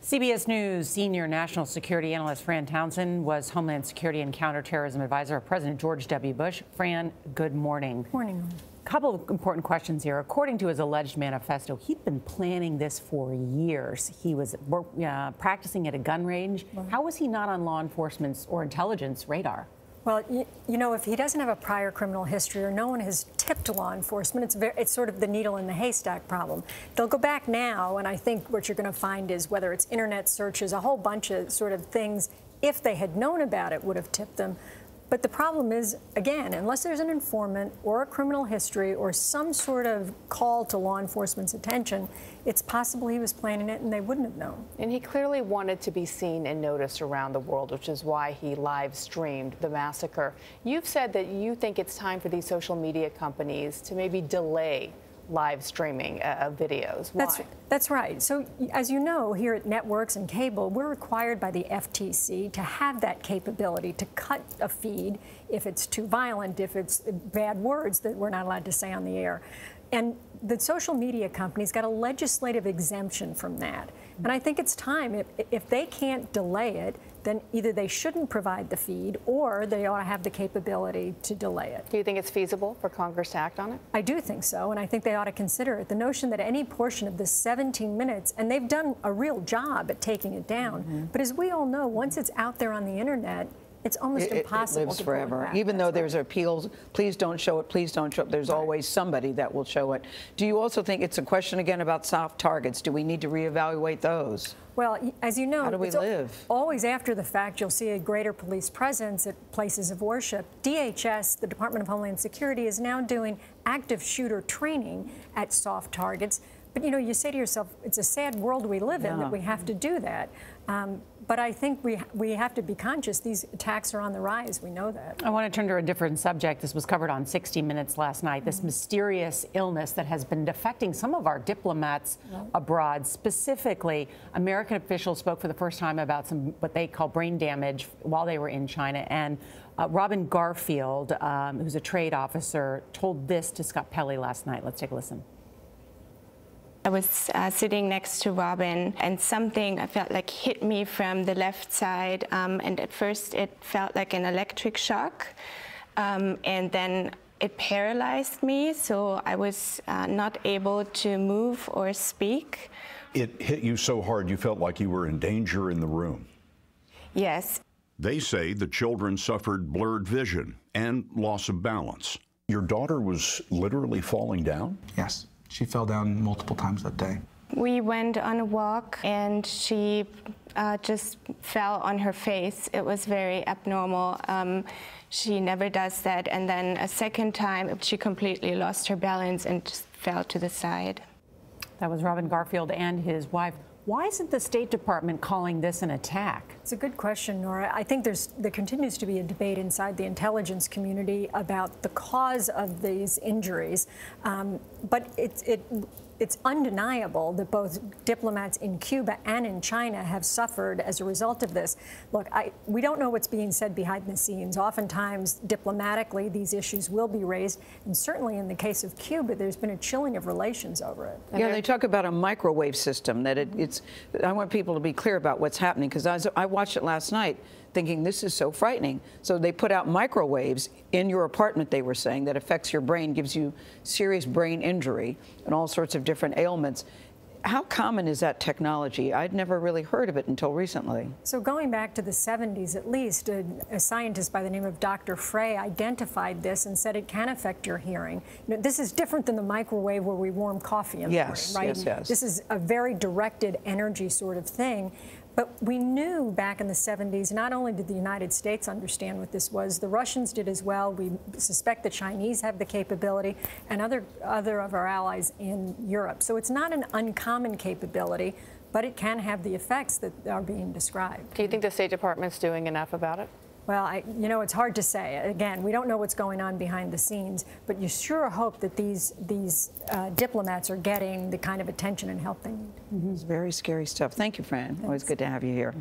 CBS News senior national security analyst Fran Townsend was Homeland Security and Counterterrorism advisor of President George W. Bush. Fran, good morning. Morning. A couple of important questions here. According to his alleged manifesto, he'd been planning this for years. He was practicing at a gun range. Right. How was he not on law enforcement's or intelligence radar? Well, you know, if he doesn't have a prior criminal history or no one has tipped law enforcement, it's sort of the needle in the haystack problem. They'll go back now, and I think what you're going to find is whether it's internet searches, a whole bunch of sort of things, if they had known about it, would have tipped them. But the problem is, again, unless there's an informant or a criminal history or some sort of call to law enforcement's attention, it's possible he was planning it and they wouldn't have known. And he clearly wanted to be seen and noticed around the world, which is why he live streamed the massacre. You've said that you think it's time for these social media companies to maybe delay live streaming of videos. Why? That's right. So, as you know, here at networks and cable, we're required by the FCC to have that capability to cut a feed if it's too violent, if it's bad words that we're not allowed to say on the air. And the social media companies got a legislative exemption from that. And I think it's time, if they can't delay it, then either they shouldn't provide the feed or they ought to have the capability to delay it. Do you think it's feasible for Congress to act on it? I do think so, and I think they ought to consider it. The notion that any portion of this 17 minutes, and they've done a real job at taking it down, but as we all know, once it's out there on the internet, it's almost impossible it lives to forever. Even though there's appeals, please don't show it, please don't show it. There's always somebody that will show it. Do you also think it's a question again about soft targets? Do we need to reevaluate those? Well, as you know, how do we live? Always after the fact, you'll see a greater police presence at places of worship. DHS, the Department of Homeland Security, is now doing active shooter training at soft targets. But, you know, you say to yourself, it's a sad world we live in that we have to do that. But I think we have to be conscious. These attacks are on the rise. We know that. I want to turn to a different subject. This was covered on 60 Minutes last night. This mysterious illness that has been affecting some of our diplomats abroad. Specifically, American officials spoke for the first time about some what they call brain damage while they were in China. And Robin Garfield, who's a trade officer, told this to Scott Pelley last night. Let's take a listen. I was sitting next to Robin, and something I felt like hit me from the left side, and at first it felt like an electric shock, and then it paralyzed me, so I was not able to move or speak. It hit you so hard you felt like you were in danger in the room. Yes. They say the children suffered blurred vision and loss of balance. Your daughter was literally falling down? Yes. She fell down multiple times that day. We went on a walk and she just fell on her face. It was very abnormal. She never does that. And then a second time, she completely lost her balance and just fell to the side. That was Robin Garfield and his wife. Why isn't the State Department calling this an attack? It's a good question, Nora. I think there continues to be a debate inside the intelligence community about the cause of these injuries, but it's undeniable that both diplomats in Cuba and in China have suffered as a result of this. Look, we don't know what's being said behind the scenes. Oftentimes, diplomatically, these issues will be raised, and certainly in the case of Cuba, there's been a chilling of relations over it. Yeah, they talk about a microwave system, that I want people to be clear about what's happening, because I watched it last night thinking this is so frightening. So they put out microwaves in your apartment, they were saying, that affects your brain, gives you serious brain injury and all sorts of different ailments. How common is that technology? I'd never really heard of it until recently. So going back to the 70s at least, a scientist by the name of Dr. Frey identified this and said it can affect your hearing. You know, this is different than the microwave where we warm coffee in the morning, right? Yes. This is a very directed energy sort of thing. But we knew back in the 70s, not only did the United States understand what this was, the Russians did as well. We suspect the Chinese have the capability, and other of our allies in Europe. So it's not an uncommon capability, but it can have the effects that are being described. Do you think the State Department's doing enough about it? Well, you know, it's hard to say. Again, we don't know what's going on behind the scenes, but you sure hope that these diplomats are getting the kind of attention and help they need. It's very scary stuff. Thank you, Fran. Always good to have you here.